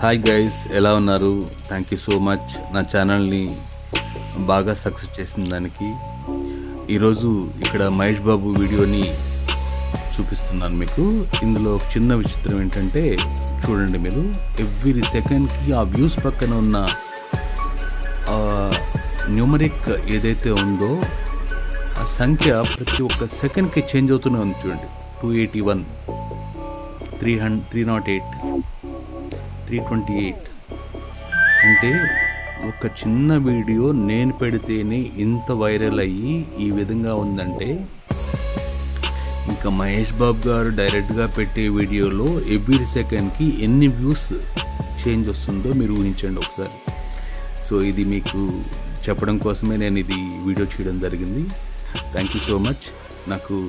Hi guys, ఎలా ఉన్నారు? Thank you so much నా ఛానల్ని బాగా సక్సెస్ చేసిన దానికి. ఈరోజు ఇక్కడ మహేష్ బాబు వీడియోని చూపిస్తున్నాను మీకు. ఇందులో ఒక చిన్న విచిత్రం ఏంటంటే, చూడండి మీరు, ఎవ్రీ సెకండ్కి ఆ వ్యూస్ పక్కన ఉన్న న్యూమరిక్ ఏదైతే ఉందో ఆ సంఖ్య ప్రతి ఒక్క సెకండ్కి చేంజ్ అవుతూనే ఉంది. చూడండి, 281, 308, 328. అంటే ఒక చిన్న వీడియో నేను పెడితేనే ఇంత వైరల్ అయ్యి ఈ విధంగా ఉందంటే, ఇంకా మహేష్ బాబు గారు డైరెక్ట్గా పెట్టే వీడియోలో ఎవ్రీ సెకండ్కి ఎన్ని వ్యూస్ చేంజ్ వస్తుందో మీరు ఊహించండి ఒకసారి. సో ఇది మీకు చెప్పడం కోసమే నేను ఇది వీడియో చేయడం జరిగింది. Thank you so much. నాకు